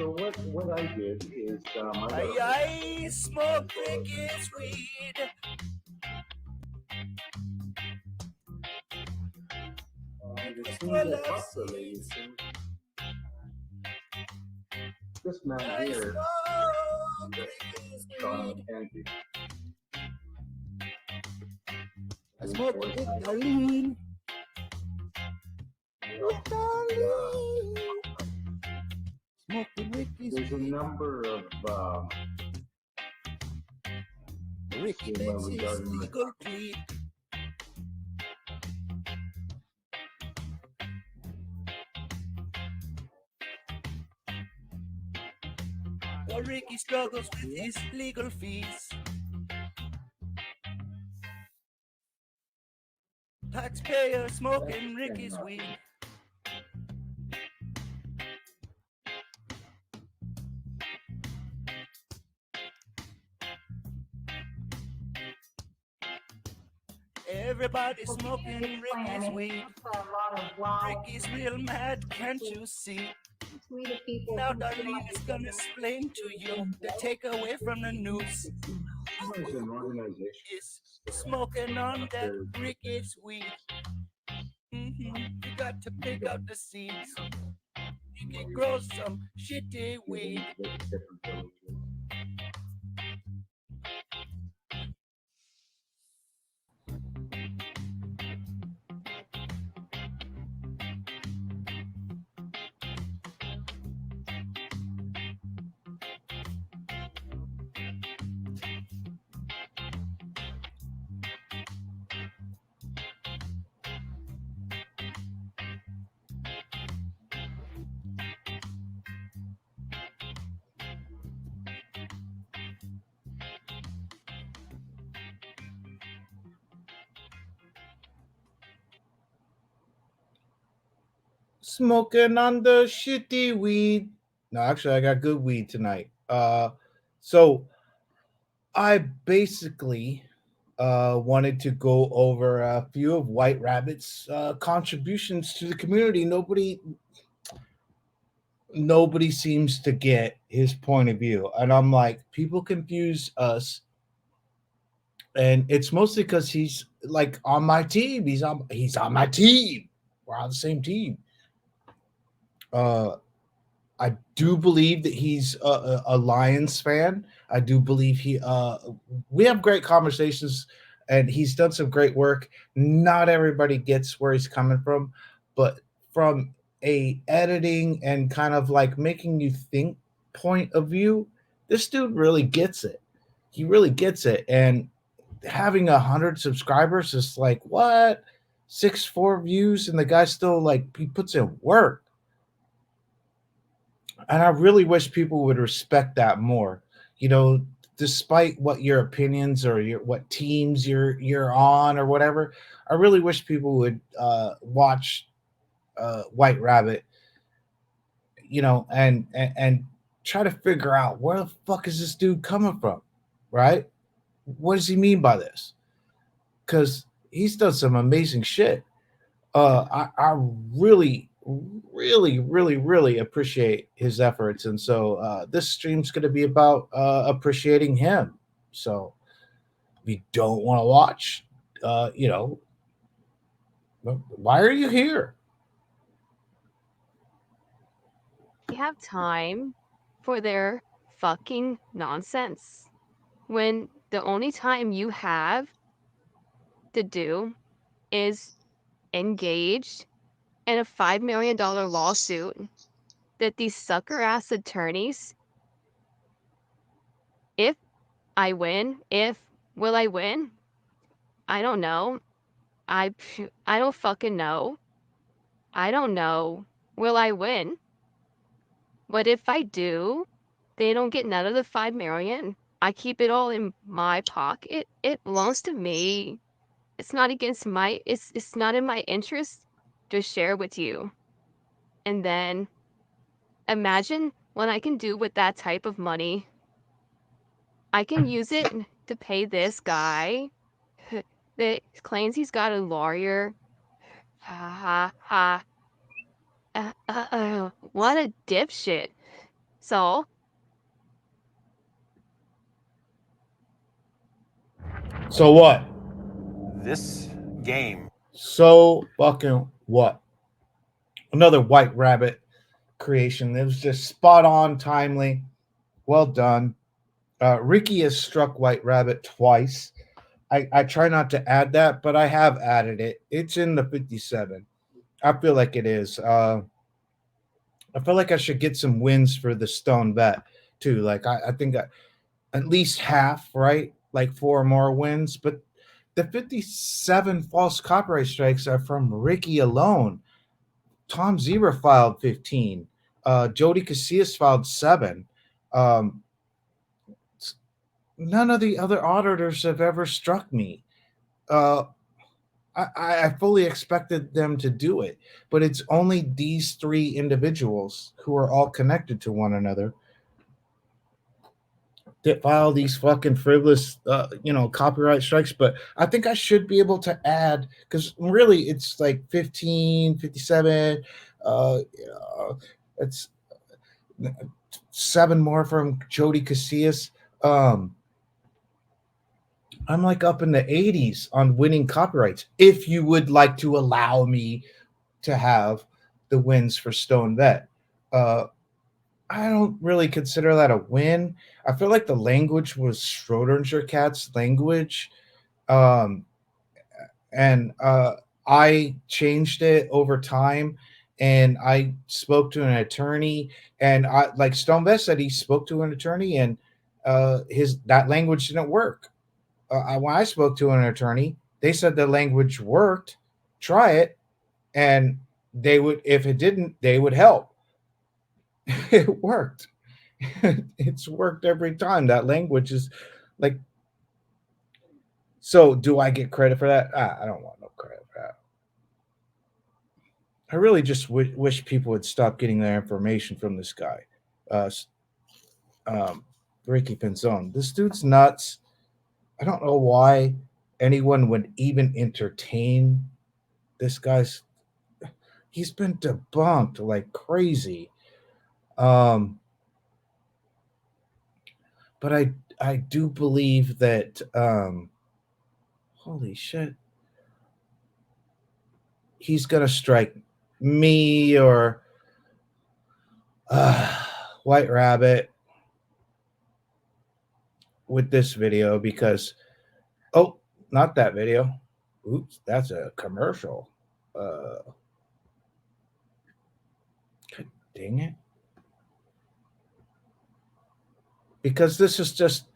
So what I did is I smoke Ricky's weed. as soon as I talked to the lady, this man I here smoke Ricky's got him weed. pancake. I smoke with Darlene. With Darlene. Smoke with Ricky's There's a weed. number of Ricky statement makes his regarding the legal plea. While Ricky struggles with his legal fees. Taxpayer smoking Ricky's weed. Everybody smoking Ricky's weed. Ricky's real mad, can't you see? Now Darlene is gonna explain to you the takeaway from the news there's an organization. is smoking on that Ricky's weed. You got to pick out the seeds. You can grow some shitty weed. Different villages. Smoking on the shitty weed. No, actually, I got good weed tonight. So I basically wanted to go over a few of White Rabbit's contributions to the community. Nobody seems to get his point of view, and I'm like, people confuse us, and it's mostly because he's like on my team. He's on my team. We're on the same team. I do believe that he's a Lions fan. I do believe we have great conversations, and he's done some great work. Not everybody gets where he's coming from, but from a editing and kind of like making you think point of view, this dude really gets it. He really gets it, and having 100 subscribers is like what 6-4 views, and the guy still like he puts in work. And I really wish people would respect that more. You know, despite what your opinions or what teams you're on or whatever, I really wish people would watch White Rabbit. You know, and try to figure out where the fuck is this dude coming from, right? What does he mean by this? Because he's done some amazing shit. I really appreciate his efforts, and so this stream's going to be about appreciating him. So if you don't want to watch, you know, why are you here? They have time for their fucking nonsense when the only time you have to do is engaged in a $5 million lawsuit that these sucker ass attorneys, if I win, will I win? I don't know. I don't fucking know. I don't know. Will I win? But if I do, they don't get none of the 5 million. I keep it all in my pocket. It belongs to me. It's not against it's not in my interest to share with you. And then imagine what I can do with that type of money. I can use it to pay this guy that claims he's got a lawyer. Ha ha ha. What a dipshit. So, So what? This game. So fucking what? Another White Rabbit creation. It was just spot on, timely, well done. Ricky has struck White Rabbit twice. I try not to add that, but I have added it. It's in the 57. I feel like it is. I feel like I should get some wins for the Stone Vet too. Like I think at least half, right? Like 4 more wins. But the 57 false copyright strikes are from Ricky alone. Tom Zebra filed 15. Jody Casillas filed 7. Um, None of the other auditors have ever struck me. Uh, I fully expected them to do it, but it's only these 3 individuals who are all connected to one another that file these fucking frivolous, copyright strikes. But I think I should be able to add, because really it's like 15, 57. It's 7 more from Jody Casillas. I'm like up in the 80s on winning copyrights. If you would like to allow me to have the wins for Stone Vet, I don't really consider that a win. I feel like the language was Schrodinger cat's language, um, and I changed it over time. And I spoke to an attorney, and I like Stone Vet said he spoke to an attorney, and his that language didn't work. When I spoke to an attorney, they said the language worked. Try it, and they would. If it didn't, they would help. It worked. It's worked every time. That language is like. So, do I get credit for that? I don't want no credit for that. I really just wish people would stop getting their information from this guy, Ricky Pinzon. This dude's nuts. I don't know why anyone would even entertain this guy's. He's been debunked like crazy. But I do believe that holy shit, he's gonna strike me or White Rabbit with this video because not that video. Oops, that's a commercial. Dang it. Because this is just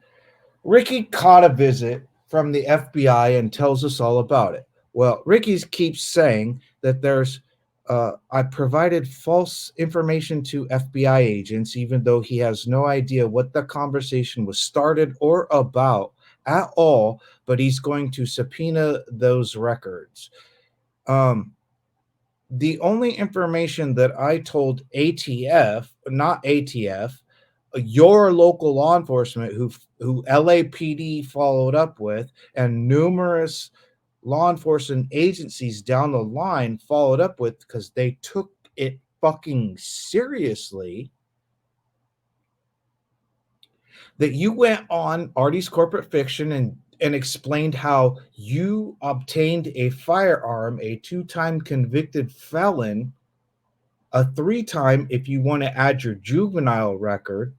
Ricky caught a visit from the FBI and tells us all about it. Well, Ricky keeps saying that there's I provided false information to FBI agents, even though he has no idea what the conversation was started or about at all, but he's going to subpoena those records. The only information that I told ATF, not ATF, your local law enforcement who LAPD followed up with, and numerous law enforcement agencies down the line followed up with because they took it fucking seriously, that you went on Artie's Corporate Fiction and explained how you obtained a firearm, a 2-time convicted felon, a 3-time if you want to add your juvenile record,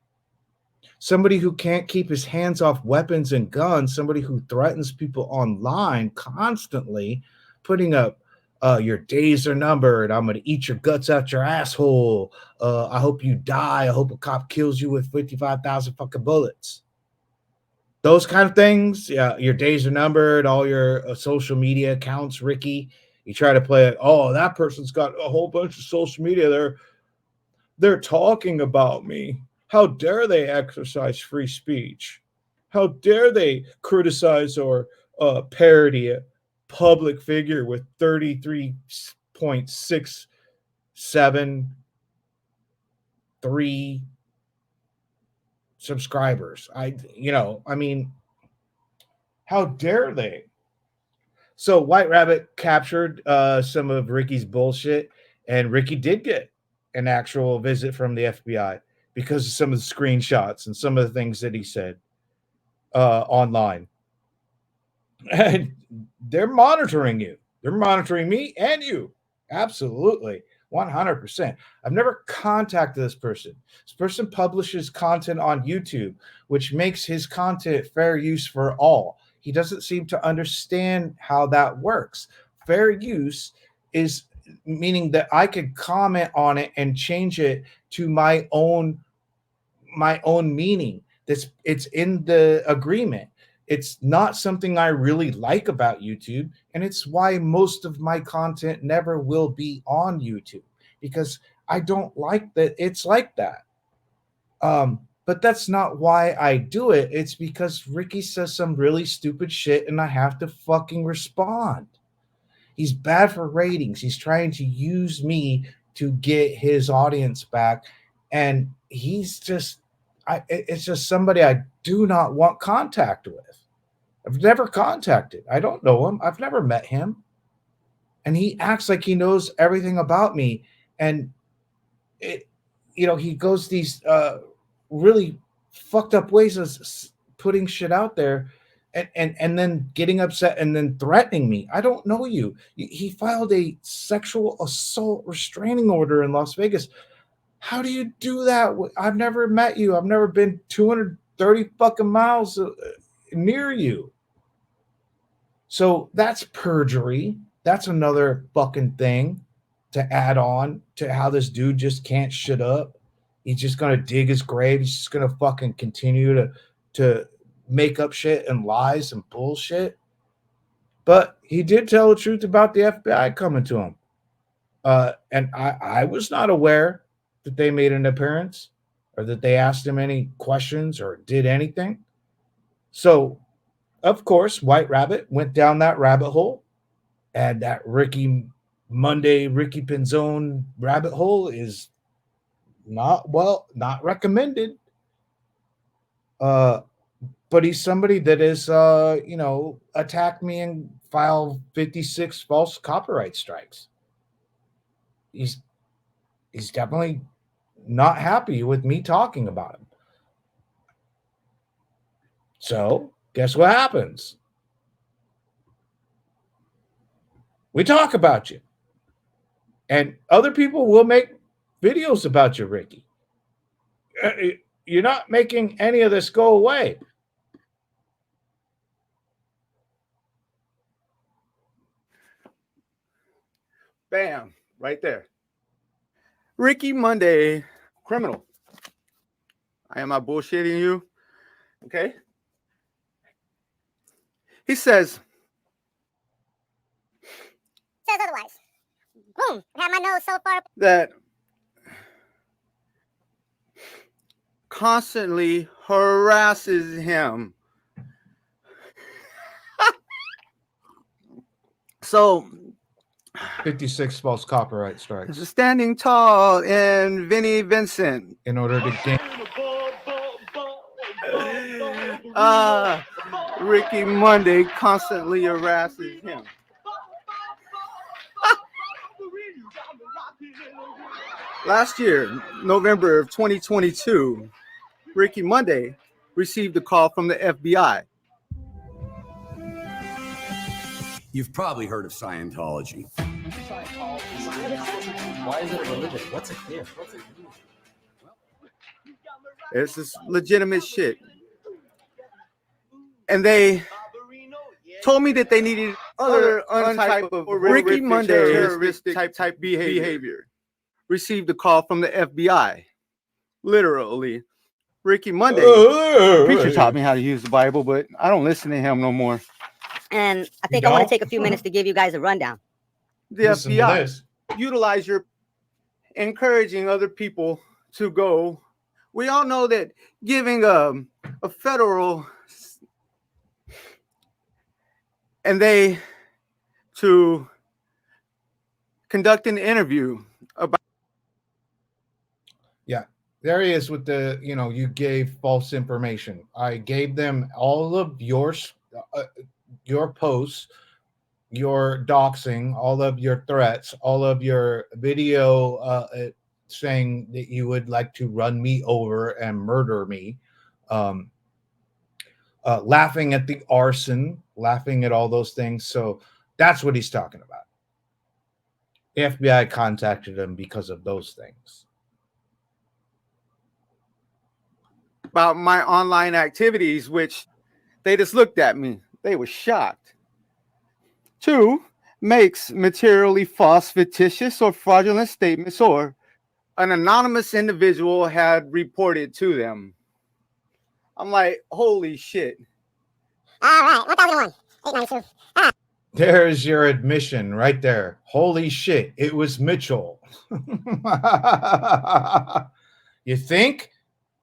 somebody who can't keep his hands off weapons and guns, somebody who threatens people online constantly, putting up, your days are numbered. I'm going to eat your guts out your asshole. I hope you die. I hope a cop kills you with 55,000 fucking bullets. Those kind of things. Yeah, your days are numbered. All your social media accounts, Ricky. You try to play it. Oh, that person's got a whole bunch of social media. They're talking about me. How dare they exercise free speech? How dare they criticize or parody a public figure with 33.673 subscribers? I mean, how dare they? So White Rabbit captured some of Ricky's bullshit, and Ricky did get an actual visit from the FBI. because of some of the screenshots and some of the things that he said online. And they're monitoring you. They're monitoring me and you. Absolutely. 100%. I've never contacted this person. This person publishes content on YouTube, which makes his content fair use for all. He doesn't seem to understand how that works. Fair use is meaning that I could comment on it and change it to my own meaning. It's in the agreement. It's not something I really like about YouTube, and it's why most of my content never will be on YouTube, because I don't like that it's like that. But that's not why I do it. It's because Ricky says some really stupid shit and I have to fucking respond. He's bad for ratings. He's trying to use me to get his audience back, and he's just it's just somebody I do not want contact with. I've never contacted. I don't know him. I've never met him. And he acts like he knows everything about me. And he goes these really fucked up ways of putting shit out there and then getting upset and then threatening me. I don't know you. He filed a sexual assault restraining order in Las Vegas. How do you do that? I've never met you. I've never been 230 fucking miles near you. So that's perjury. That's another fucking thing to add on to how this dude just can't shut up. He's just going to dig his grave. He's just going to fucking continue to make up shit and lies and bullshit. But he did tell the truth about the FBI coming to him. And I was not aware that they made an appearance or that they asked him any questions or did anything. So, of course, White Rabbit went down that rabbit hole, and that Ricky Pinzon rabbit hole is not recommended. But he's somebody that is, attacked me and filed 56 false copyright strikes. He's definitely not happy with me talking about him. So, guess what happens? We talk about you. And other people will make videos about you, Ricky. You're not making any of this go away. Bam, right there. Ricky Munday, criminal. Am I bullshitting you? Okay. He says otherwise. Boom. I have my nose so far that constantly harasses him. So 56 false copyright strikes. Standing tall and Vinnie Vincent. In order to gain. Ricky Munday constantly harasses him. Last year, November of 2022, Ricky Munday received a call from the FBI. You've probably heard of Scientology. Why is it a religion? What's it here? It's this legitimate shit. And they told me that they needed other type of Ricky Munday terroristic type behavior. Received a call from the FBI. Literally. Ricky Munday. Preacher taught me how to use the Bible, but I don't listen to him no more. And I think I want to take a few minutes to give you guys a rundown. The FBI utilize your encouraging other people to go. We all know that giving a federal and they to conduct an interview about. Yeah, there he is with the, you gave false information. I gave them all of your posts, your doxing, all of your threats, all of your video saying that you would like to run me over and murder me, laughing at the arson, laughing at all those things. So that's what he's talking about. The FBI contacted him because of those things. About my online activities, which they just looked at me. They were shocked. 2, makes materially false, fictitious, or fraudulent statements, or an anonymous individual had reported to them. I'm like, holy shit. All right, 1001, 892. There's your admission right there. Holy shit, it was Mitchell. You think?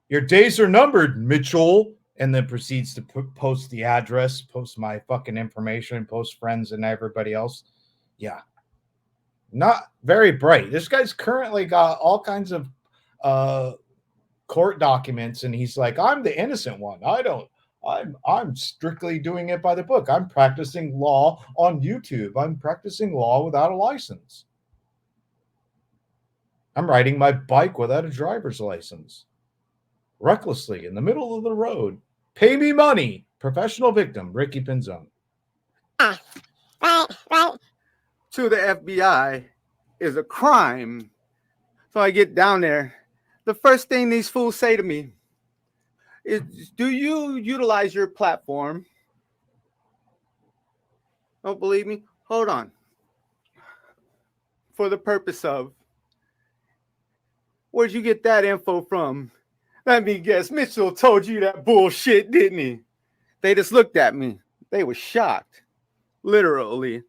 Your days are numbered, Mitchell. And then proceeds to post the address, post my fucking information, post friends and everybody else. Yeah. Not very bright. This guy's currently got all kinds of court documents, and he's like, I'm the innocent one. I'm strictly doing it by the book. I'm practicing law on YouTube. I'm practicing law without a license. I'm riding my bike without a driver's license. Recklessly in the middle of the road. Pay me money. Professional victim, Ricky Pinzon. Right. To the FBI is a crime. So I get down there. The first thing these fools say to me is, do you utilize your platform? Don't believe me? Hold on. For the purpose of, where'd you get that info from? Let me guess, Mitchell told you that bullshit, didn't he? They just looked at me. They were shocked. Literally.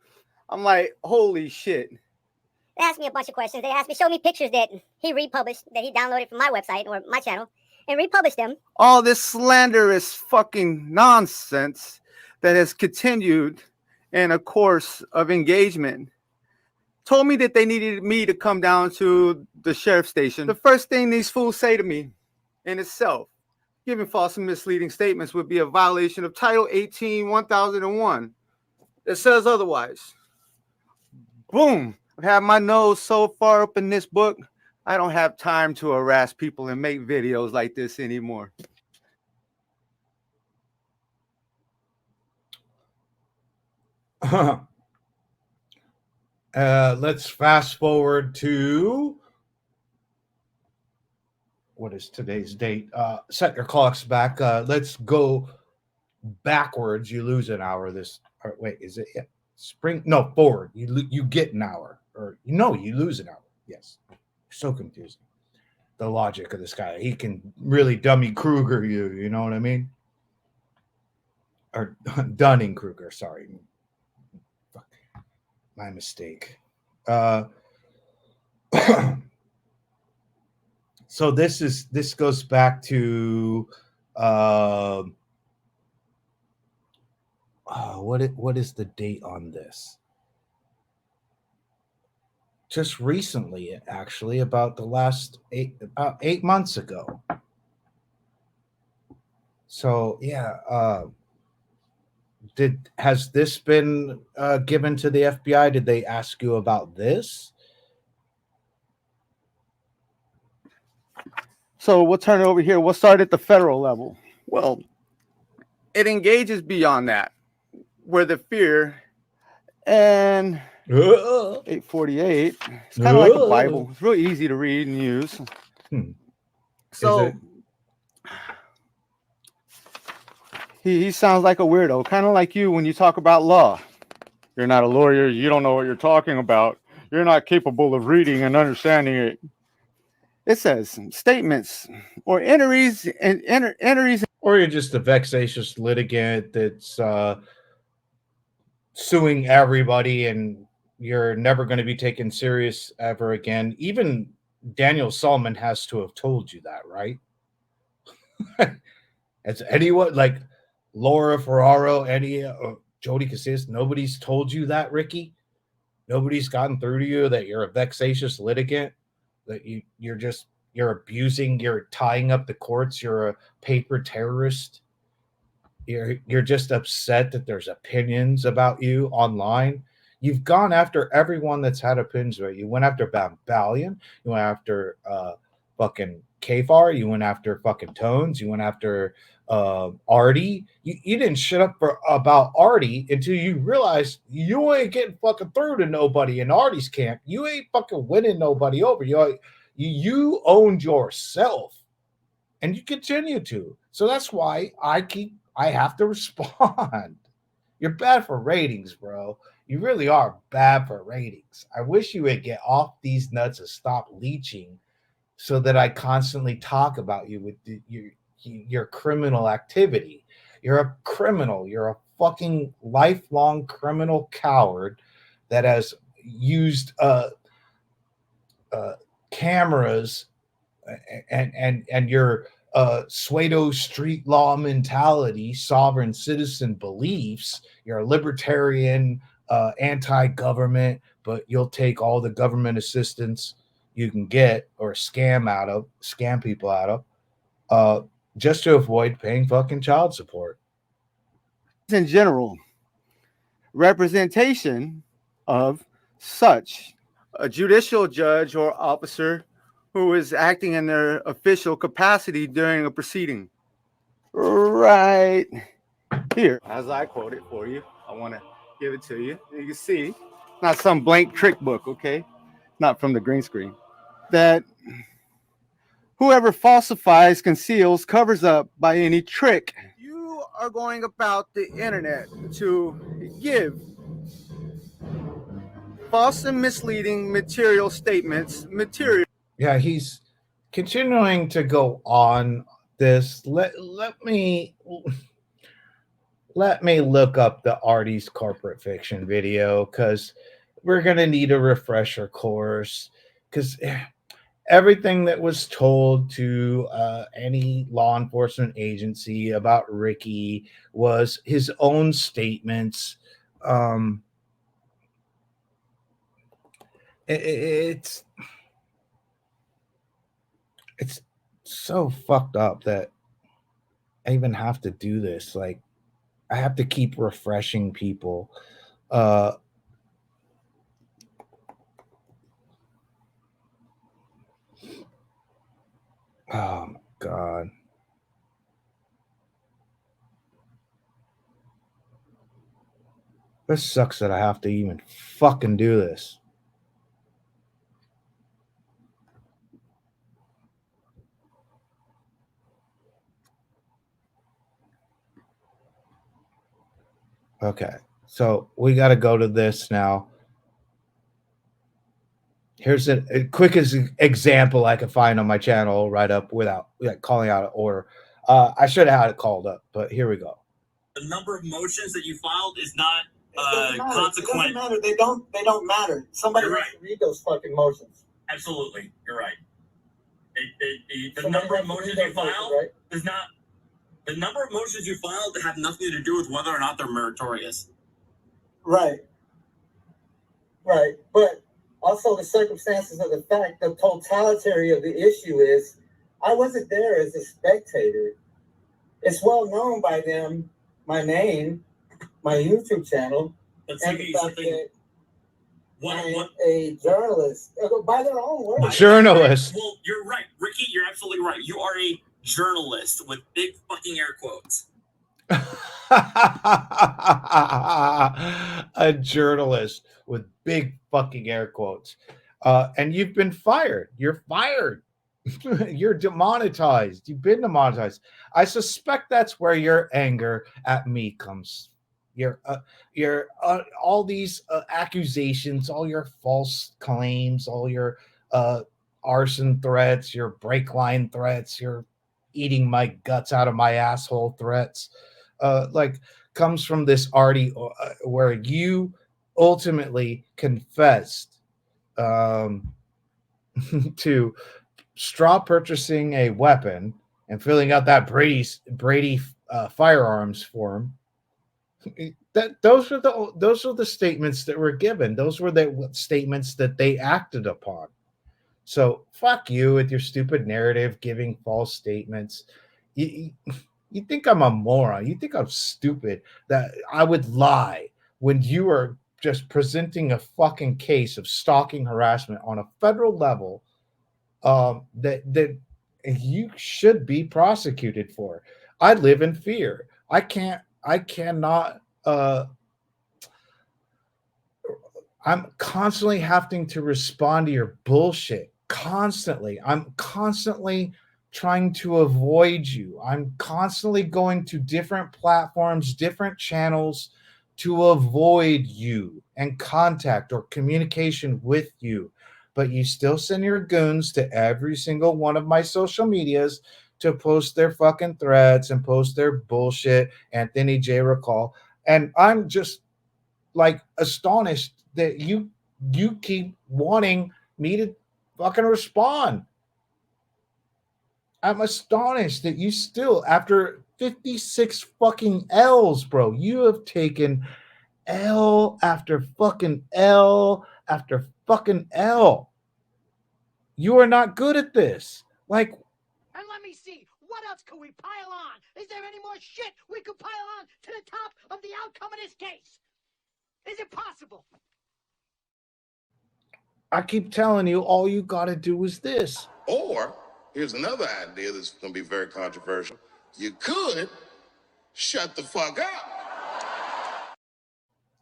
I'm like, holy shit. They asked me a bunch of questions. They asked me, show me pictures that he republished, that he downloaded from my website or my channel, and republished them. All this slanderous fucking nonsense that has continued in a course of engagement. Told me that they needed me to come down to the sheriff's station. The first thing these fools say to me in itself, giving false and misleading statements would be a violation of Title 18, 1001. It says otherwise. Boom. I have my nose so far up in this book, I don't have time to harass people and make videos like this anymore. Let's fast forward to, what is today's date? Set your clocks back. Let's go backwards. You lose an hour this, or wait, is it spring? No, forward. You get an hour, or no, you lose an hour. Yes. So confusing. The logic of this guy. He can really dummy Kruger you know what I mean? Dunning-Kruger, sorry. Fuck. My mistake. So this goes back to what is the date on this? Just recently, actually, about 8 months ago. So yeah, has this been given to the FBI? Did they ask you about this? So we'll turn it over here. We'll start at the federal level. Well, it engages beyond that, where the fear and 848. It's kind of like a Bible. It's really easy to read and use. So he sounds like a weirdo, kind of like you when you talk about law. You're not a lawyer. You don't know what you're talking about. You're not capable of reading and understanding it. It says statements or entries and entries. Or you're just a vexatious litigant that's suing everybody, and you're never going to be taken serious ever again. Even Daniel Solomon has to have told you that, right? Has anyone, like Laura Ferraro, Jody Casillas, nobody's told you that, Ricky? Nobody's gotten through to you that you're a vexatious litigant, that you're abusing, you're tying up the courts, you're a paper terrorist. You're just upset that there's opinions about you online. You've gone after everyone that's had a Pinzon. You went after Balian. You went after fucking Kfar. You went after fucking Tones. You went after Artie. You didn't shut up about Artie until you realized you ain't getting fucking through to nobody in Artie's camp. You ain't fucking winning nobody over. You owned yourself, and you continue to. So that's why I have to respond. You're bad for ratings, bro. You really are bad for ratings. I wish you would get off these nuts and stop leeching so that I constantly talk about you with your criminal activity. You're a criminal. You're a fucking lifelong criminal coward that has used cameras and your pseudo street law mentality, sovereign citizen beliefs. You're a libertarian, anti-government, but you'll take all the government assistance you can get or scam people out of, just to avoid paying fucking child support. In general, representation of such a judicial judge or officer who is acting in their official capacity during a proceeding. Right here, as I quote it for you, I want to give it to you. You can see, not some blank trick book, okay? Not from the green screen. That whoever falsifies, conceals, covers up by any trick, you are going about the internet to give false and misleading material statements, Yeah, he's continuing to go on this. Let me look up the Artie's corporate fiction video, because we're gonna need a refresher course, because everything that was told to any law enforcement agency about Ricky was his own statements. It's so fucked up that I even have to do this. Like, I have to keep refreshing people. Oh my God. This sucks that I have to even fucking do this. Okay, so we got to go to this now. Here's a quick example I could find on my channel right up without calling out an order. I should have had it called up, but here we go. The number of motions that you filed is not It consequent. doesn't matter. They don't matter. Somebody You're has right. to read those fucking motions. Absolutely, you're right. The number of motions you filed right? does not. The number of motions you filed have nothing to do with whether or not they're meritorious. Right. Right. But also the circumstances of the fact, the totality of the issue is, I wasn't there as a spectator. It's well known by them, my name, my YouTube channel, But and see, the fact that what a journalist, by their own words. Journalist. Well, you're right, Ricky. You're absolutely right. You are a journalist with big fucking air quotes. A journalist with big fucking air quotes. And you've been fired. You're fired. You're demonetized. You've been demonetized. I suspect that's where your anger at me comes. Your all these accusations, all your false claims, all your arson threats, your brake line threats, your eating my guts out of my asshole threats, comes from this Artie, where you ultimately confessed to straw purchasing a weapon and filling out that Brady firearms form. Those are the statements that were given. Those were the statements that they acted upon. So fuck you with your stupid narrative, giving false statements. You think I'm a moron. You think I'm stupid that I would lie when you are just presenting a fucking case of stalking harassment on a federal level that you should be prosecuted for. I live in fear. I cannot I'm constantly having to respond to your bullshit. Constantly. I'm constantly trying to avoid you. I'm constantly going to different platforms, different channels to avoid you and contact or communication with you. But you still send your goons to every single one of my social medias to post their fucking threads and post their bullshit, Anthony J. Recall. And I'm just like astonished that you keep wanting me to fucking respond. I'm astonished that you still, after 56 fucking L's, bro, you have taken L after fucking L after fucking L. You are not good at this. Like, and let me see, what else could we pile on? Is there any more shit we could pile on to the top of the outcome of this case? Is it possible? I keep telling you, all you got to do is this. Or here's another idea that's going to be very controversial. You could shut the fuck up.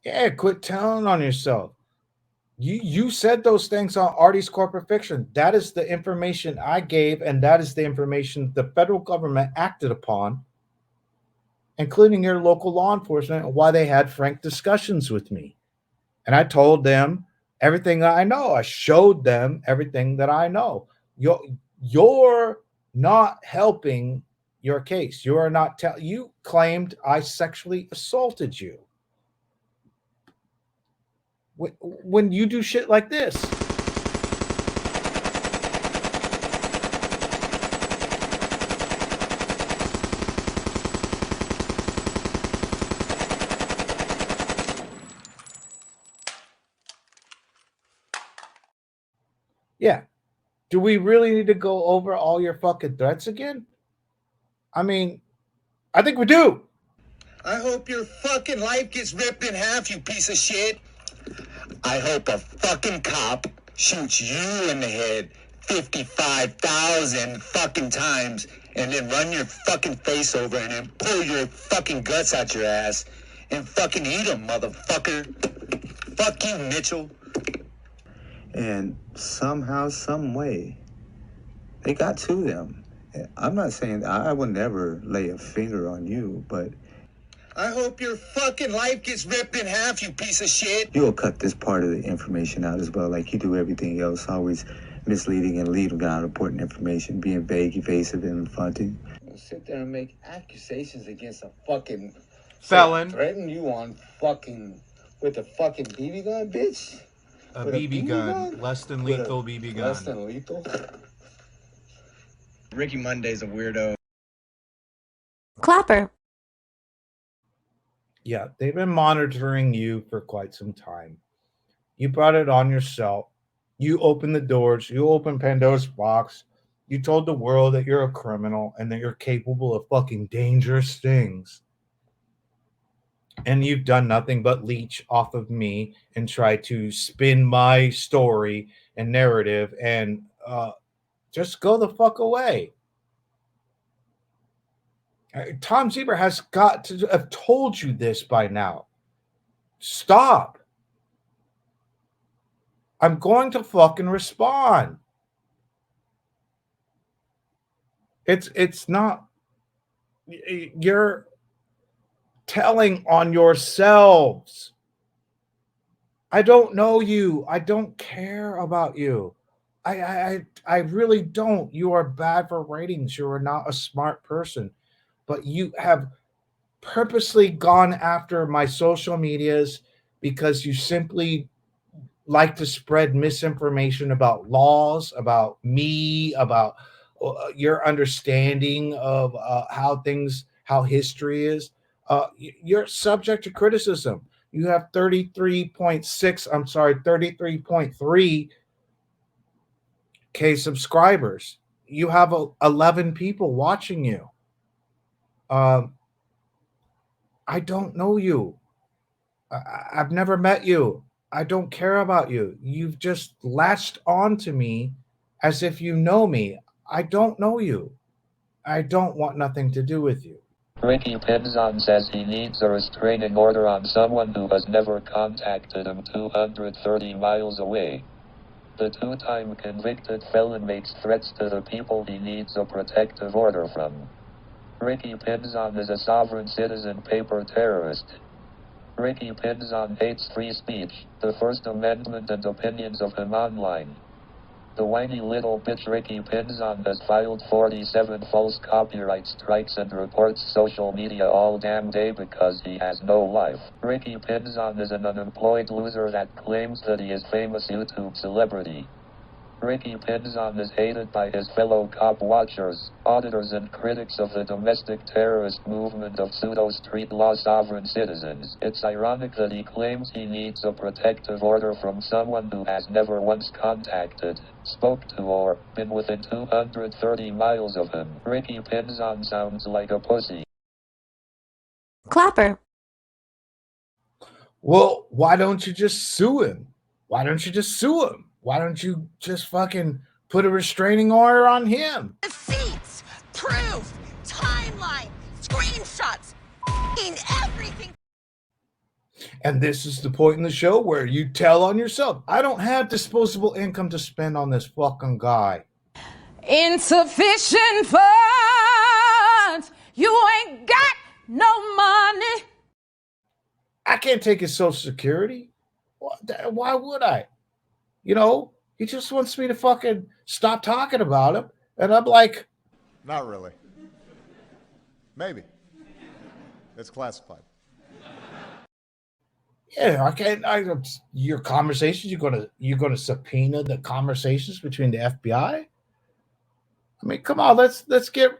Yeah, quit telling on yourself. You said those things on Artie's Corporate Fiction. That is the information I gave, and that is the information the federal government acted upon, including your local law enforcement, and why they had frank discussions with me. And I told them everything that I know. I showed them everything that I know. You're not helping your case. You are not you claimed I sexually assaulted you. When you do shit like this. Yeah. Do we really need to go over all your fucking threats again? I mean, I think we do. I hope your fucking life gets ripped in half, you piece of shit. I hope a fucking cop shoots you in the head 55,000 fucking times and then run your fucking face over and then pull your fucking guts out your ass and fucking eat them, motherfucker. Fuck you, Mitchell. And somehow, some way, they got to them. I'm not saying I would never lay a finger on you, but I hope your fucking life gets ripped in half, you piece of shit. You'll cut this part of the information out as well, like you do everything else, always misleading and leading down important information, being vague, evasive, and infronting. You'll sit there and make accusations against a fucking felon. Threaten you on fucking with a fucking BB gun, bitch. A BB gun, less than lethal BB gun. Less than lethal. Ricky Monday's a weirdo. Clapper. Yeah, they've been monitoring you for quite some time. You brought it on yourself. You opened the doors. You opened Pandora's box. You told the world that you're a criminal and that you're capable of fucking dangerous things. And you've done nothing but leech off of me and try to spin my story and narrative and just go the fuck away. Tom Zebra has got to have told you this by now. Stop. I'm going to fucking respond. It's not, you're telling on yourselves. I don't know you. I don't care about you. I really don't. You are bad for ratings. You are not a smart person. But you have purposely gone after my social medias because you simply like to spread misinformation about laws, about me, about your understanding of how history is. You're subject to criticism. You have 33.3K subscribers. You have 11 people watching you. I don't know you. I've never met you. I don't care about you. You've just latched on to me as if you know me. I don't know you. I don't want nothing to do with you. Ricky Pinzon says he needs a restraining order on someone who has never contacted him 230 miles away. The two-time convicted felon makes threats to the people he needs a protective order from. Ricky Pinzon is a sovereign citizen paper terrorist. Ricky Pinzon hates free speech, the First Amendment and opinions of him online. The whiny little bitch Ricky Pinzon has filed 47 false copyright strikes and reports social media all damn day because he has no life. Ricky Pinzon is an unemployed loser that claims that he is famous YouTube celebrity. Ricky Pinzon is hated by his fellow cop watchers, auditors and critics of the domestic terrorist movement of pseudo-street law sovereign citizens. It's ironic that he claims he needs a protective order from someone who has never once contacted, spoke to or been within 230 miles of him. Ricky Pinzon sounds like a pussy. Clapper. Well, why don't you just sue him? Why don't you just sue him? Why don't you just fucking put a restraining order on him? Receipts, proof, timeline, screenshots, everything. And this is the point in the show where you tell on yourself. I don't have disposable income to spend on this fucking guy. Insufficient funds. You ain't got no money. I can't take his Social Security. Why would I? You know, he just wants me to fucking stop talking about him. And I'm like, not really. Maybe. It's classified. Yeah, I can't. Your conversations. You're gonna subpoena the conversations between the FBI. I mean, come on. Let's get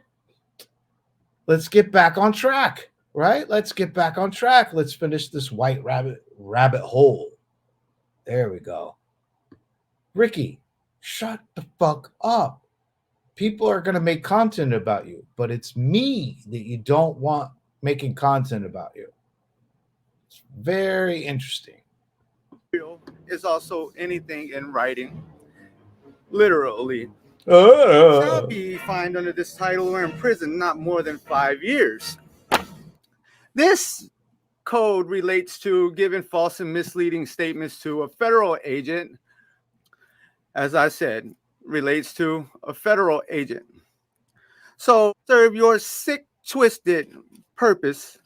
back on track, right? Let's get back on track. Let's finish this white rabbit hole. There we go. Ricky, shut the fuck up. People are going to make content about you, but it's me that you don't want making content about you. It's very interesting. Is also anything in writing, literally. Shall be fined under this title or in prison not more than 5 years. This code relates to giving false and misleading statements to a federal agent. As I said, relates to a federal agent. So serve your sick, twisted purpose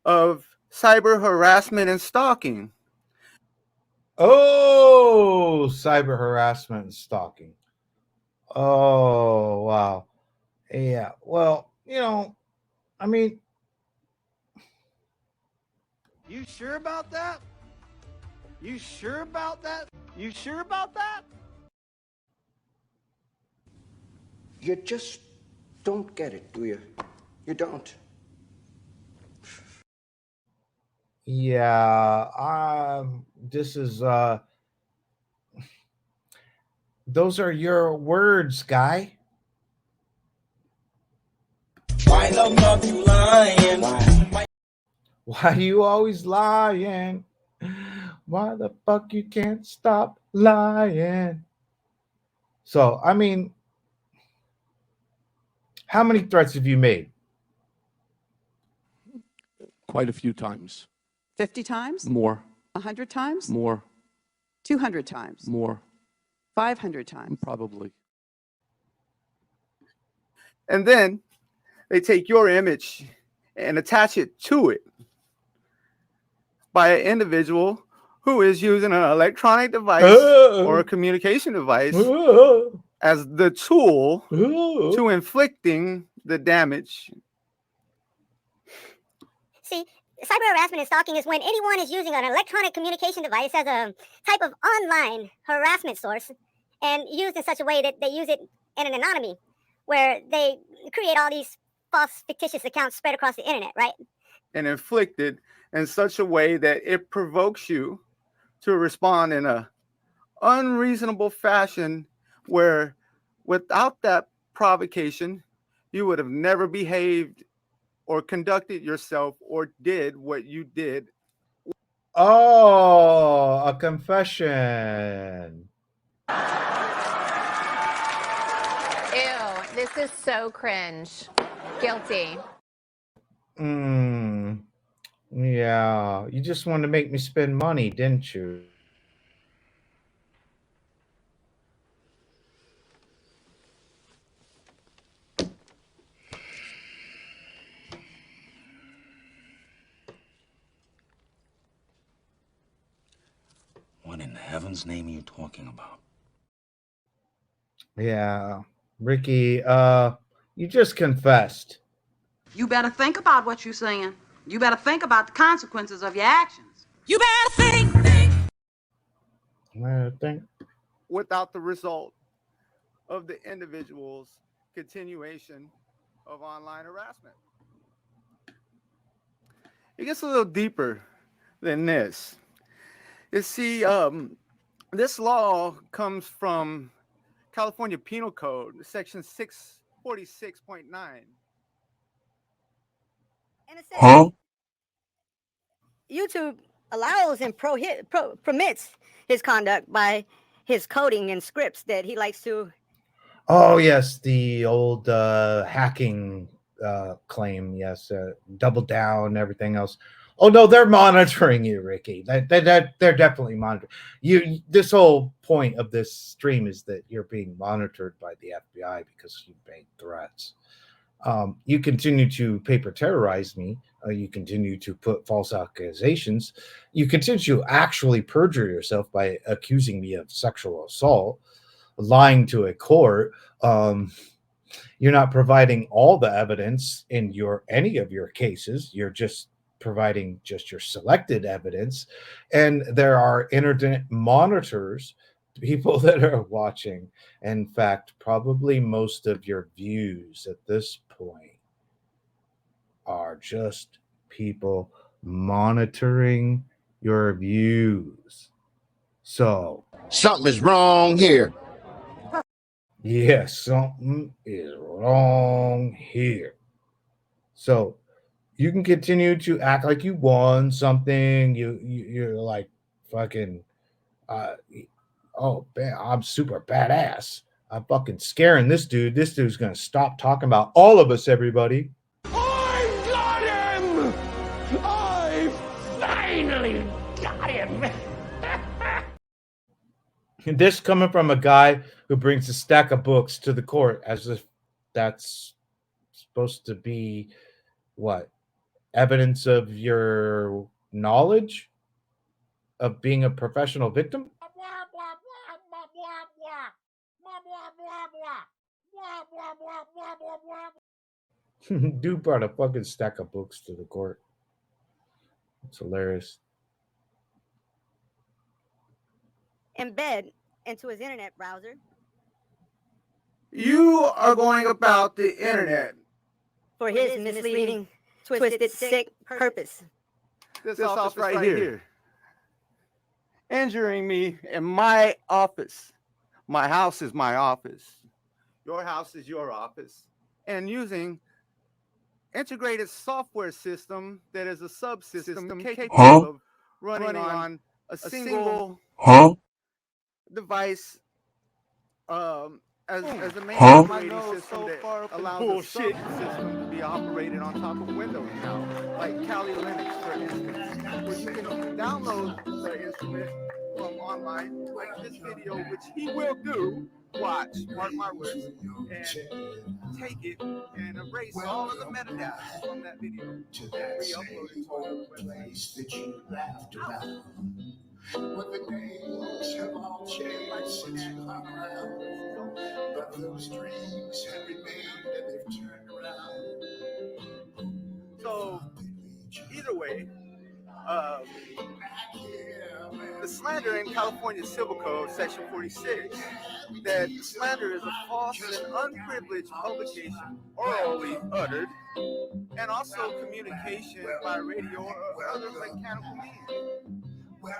of cyber harassment and stalking. Oh, cyber harassment and stalking. Oh, wow. Yeah. Well, you know, I mean. You sure about that? You sure about that? You sure about that? You just don't get it, do you? You don't. Yeah, this is those are your words, guy. Why the fuck you lying? Why you always lying? Why the fuck you can't stop lying? So, I mean, how many threats have you made? Quite a few times. 50 times? More. 100 times? More. 200 times? More. 500 times? Probably. And then they take your image and attach it to it by an individual who is using an electronic device or a communication device as the tool to inflicting the damage. See, cyber harassment and stalking is when anyone is using an electronic communication device as a type of online harassment source and used in such a way that they use it in an anonymity, where they create all these false fictitious accounts spread across the internet, right? And inflicted in such a way that it provokes you to respond in a unreasonable fashion where without that provocation, you would have never behaved or conducted yourself or did what you did. Oh, a confession. Ew, this is so cringe. Guilty. Yeah, you just wanted to make me spend money, didn't you? What in heaven's name are you talking about? Yeah, Ricky, you just confessed. You better think about what you're saying. You better think about the consequences of your actions. You better think. I think. Without the result of the individual's continuation of online harassment. It gets a little deeper than this. You see, this law comes from California Penal Code, section 646.9. And it says YouTube allows and permits his conduct by his coding and scripts that he likes to. Oh yes, the old hacking claim. Yes, double down, everything else. Oh no, they're monitoring you, Ricky. They're definitely monitoring you. This whole point of this stream is that you're being monitored by the FBI because you made threats. You continue to paper terrorize me. You continue to put false accusations. You continue to actually perjure yourself by accusing me of sexual assault, lying to a court. You're not providing all the evidence in any of your cases. You're just providing just your selected evidence, and there are internet monitors, people that are watching. In fact, probably most of your views at this point are just people monitoring your views. So something is wrong here. Yes, something is wrong here. So you can continue to act like you won something. You're like fucking oh man, I'm super badass. I'm fucking scaring this dude. This dude's gonna stop talking about all of us, everybody. I got him! I finally got him! This coming from a guy who brings a stack of books to the court as if that's supposed to be what? Evidence of your knowledge of being a professional victim? Dude brought a fucking stack of books to the court. It's hilarious. Embed into his internet browser. You are going about the internet For his misleading, twisted, sick purpose. This office right here. Injuring me in my office. My house is my office. Your house is your office. And using integrated software system that is a subsystem capable of running on a single device as a main operating system that allows a subsystem to be operated on top of Windows now, like Kali Linux, for instance, where you can download the instrument from online, like this video, which he will do. Watch, mark my words, and take it and erase all of the metadata from that video and re-upload it to a place that you laughed about. When the names have all changed since you hung around, but those dreams have remained and they've turned around. So, either way, the slander in California Civil Code, Section 46, that slander is a false and unprivileged publication orally uttered, and also communication by radio or other mechanical means. We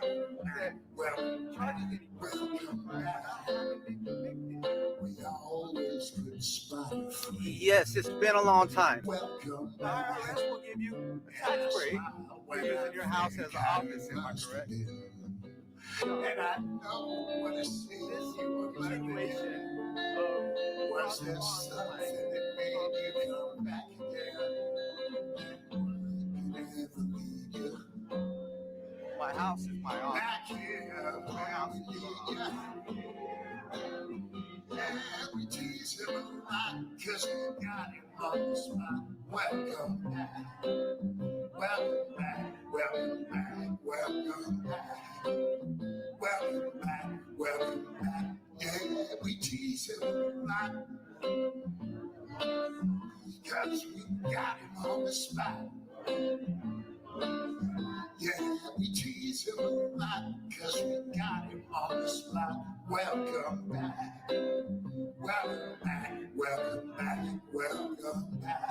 always could spy Yes, it's been a long time. The IRS will give you a tax break for using your house as an office, am I correct? And I know what it seems situation was there something that made you come back again? My house is my office. My house is yours. Yeah, we tease him a lot because we got him on the spot. Welcome back. Welcome back. Welcome back. Welcome back. Welcome back. Welcome back. Yeah, we tease him a lot because we got him on the spot. Yeah, we tease him a lot because we got him on the spot. Welcome back. Welcome back. Welcome back. Welcome back.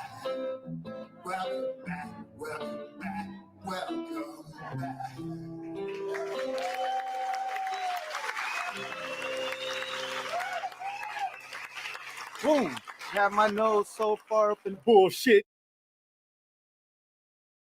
Welcome back. Welcome back. Welcome back. Boom! Have my nose so far up in bullshit.